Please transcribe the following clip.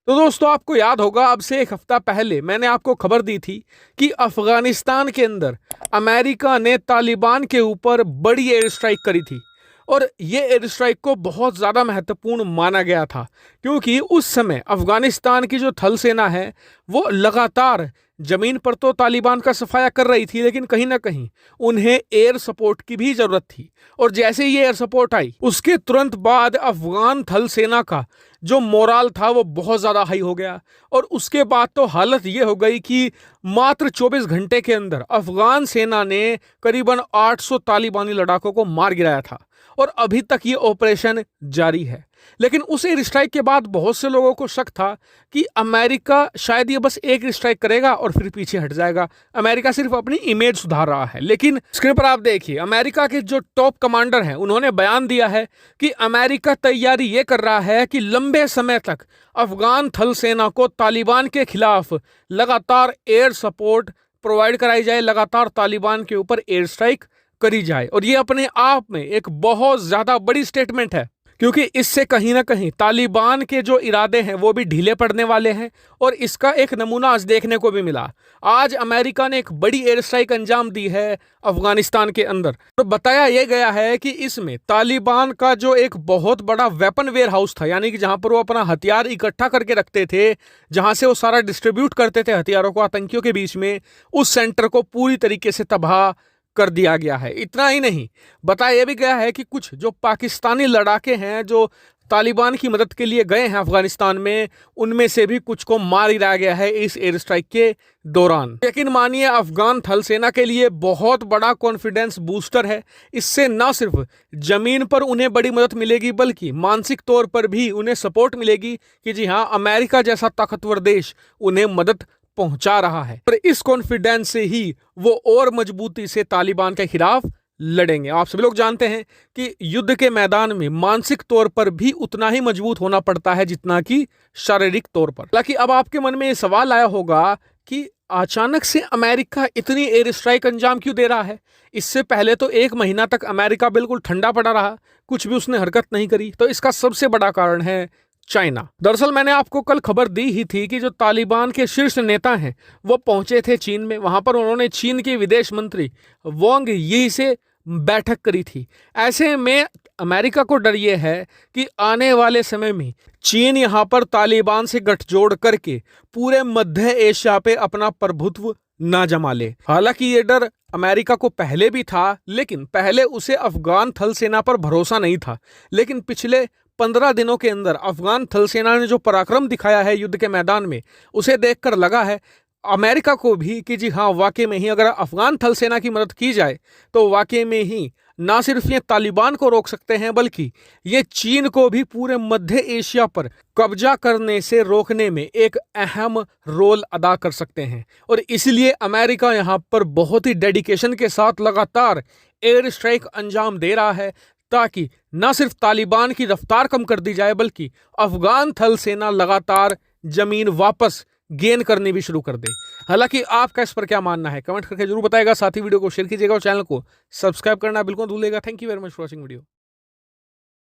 तो दोस्तों आपको याद होगा अब से एक हफ्ता पहले मैंने आपको खबर दी थी कि अफगानिस्तान के अंदर अमेरिका ने तालिबान के ऊपर बड़ी एयर स्ट्राइक करी थी। और ये एयर स्ट्राइक को बहुत ज़्यादा महत्वपूर्ण माना गया था क्योंकि उस समय अफगानिस्तान की जो थल सेना है वो लगातार जमीन पर तो तालिबान का सफाया कर रही थी, लेकिन कहीं ना कहीं उन्हें एयर सपोर्ट की भी जरूरत थी। और जैसे ही एयर सपोर्ट आई उसके तुरंत बाद अफगान थल सेना का जो मोराल था वो बहुत ज़्यादा हाई हो गया। और उसके बाद तो हालत ये हो गई कि मात्र 24 घंटे के अंदर अफगान सेना ने करीबन 800 तालिबानी लड़ाकों को मार गिराया था। और अभी तक ये ऑपरेशन जारी है। लेकिन उस एयर स्ट्राइक के बाद बहुत से लोगों को शक था कि अमेरिका शायद ये बस एक स्ट्राइक करेगा और फिर पीछे हट जाएगा, अमेरिका सिर्फ अपनी इमेज सुधार रहा है। लेकिन स्क्रीन पर आप देखिए अमेरिका के जो टॉप कमांडर हैं उन्होंने बयान दिया है कि अमेरिका तैयारी ये कर रहा है कि लंबे समय तक अफगान थल सेना को तालिबान के खिलाफ लगातार एयर सपोर्ट प्रोवाइड कराई जाए, लगातार तालिबान के ऊपर एयर स्ट्राइक करी जाए। और ये अपने आप में एक बहुत ज्यादा बड़ी स्टेटमेंट है क्योंकि इससे कहीं ना कहीं तालिबान के जो इरादे हैं वो भी ढीले पड़ने वाले हैं। और इसका एक नमूना आज देखने को भी मिला। आज अमेरिका ने एक बड़ी एयर स्ट्राइक अंजाम दी है अफगानिस्तान के अंदर। तो बताया यह गया है कि इसमें तालिबान का जो एक बहुत बड़ा वेपन वेयर हाउस था, यानी कि जहां पर वो अपना हथियार इकट्ठा करके रखते थे, जहां से वो सारा डिस्ट्रीब्यूट करते थे हथियारों को आतंकियों के बीच में, उस सेंटर को पूरी तरीके से तबाह कर दिया गया है। इतना ही नहीं, बताया यह भी गया है कि कुछ जो पाकिस्तानी लड़ाके हैं जो तालिबान की मदद के लिए गए हैं अफगानिस्तान में, उनमें से भी कुछ को मार गिराया गया है इस एयर स्ट्राइक के दौरान। लेकिन मानिए अफगान थल सेना के लिए बहुत बड़ा कॉन्फिडेंस बूस्टर है। इससे न सिर्फ जमीन पर उन्हें बड़ी मदद मिलेगी बल्कि मानसिक तौर पर भी उन्हें सपोर्ट मिलेगी कि जी हाँ, अमेरिका जैसा ताकतवर देश उन्हें मदद पहुंचा रहा है। पर इस कॉन्फिडेंस से ही वो और मजबूती से तालिबान के खिलाफ लड़ेंगे। आप सभी लोग जानते हैं कि युद्ध के मैदान में मानसिक तौर पर भी उतना ही मजबूत होना पड़ता है जितना कि शारीरिक तौर पर। हालांकि अब आपके मन में ये सवाल आया होगा कि अचानक से अमेरिका इतनी एयर स्ट्राइक अंजाम क्यों दे रहा है। इससे पहले तो 1 महीना तक अमेरिका बिल्कुल ठंडा पड़ा रहा, कुछ भी उसने हरकत नहीं करी। तो इसका सबसे बड़ा कारण है चाइना। दरअसल मैंने आपको कल खबर दी ही थी कि जो तालिबान के शीर्ष नेता हैं वो पहुंचे थे चीन में। वहां पर उन्होंने चीन के विदेश मंत्री वांग यी से बैठक करी थी। ऐसे में अमेरिका को डर ये है कि आने वाले समय में चीन यहां पर तालिबान से गठजोड़ करके पूरे मध्य एशिया पे अपना प्रभुत्व ना जमा ले। हालांकि ये डर अमेरिका को पहले भी था, लेकिन पहले उसे अफगान थल सेना पर भरोसा नहीं था। लेकिन पिछले 15 दिनों के अंदर अफगान थल सेना ने जो पराक्रम दिखाया है युद्ध के मैदान में, उसे देखकर लगा है अमेरिका को भी कि जी हाँ, वाकई में ही अगर अफगान थल सेना की मदद की जाए तो वाकई में ही ना सिर्फ ये तालिबान को रोक सकते हैं बल्कि ये चीन को भी पूरे मध्य एशिया पर कब्जा करने से रोकने में एक अहम रोल अदा कर सकते हैं। और इसलिए अमेरिका यहाँ पर बहुत ही डेडिकेशन के साथ लगातार एयर स्ट्राइक अंजाम दे रहा है ताकि न सिर्फ तालिबान की रफ्तार कम कर दी जाए बल्कि अफगान थल सेना लगातार जमीन वापस गेन करनी भी शुरू कर दे। हालांकि आपका इस पर क्या मानना है कमेंट करके जरूर बताएगा। साथ ही वीडियो को शेयर कीजिएगा और चैनल को सब्सक्राइब करना बिल्कुल भूलिएगा। Thank you very much for watching video.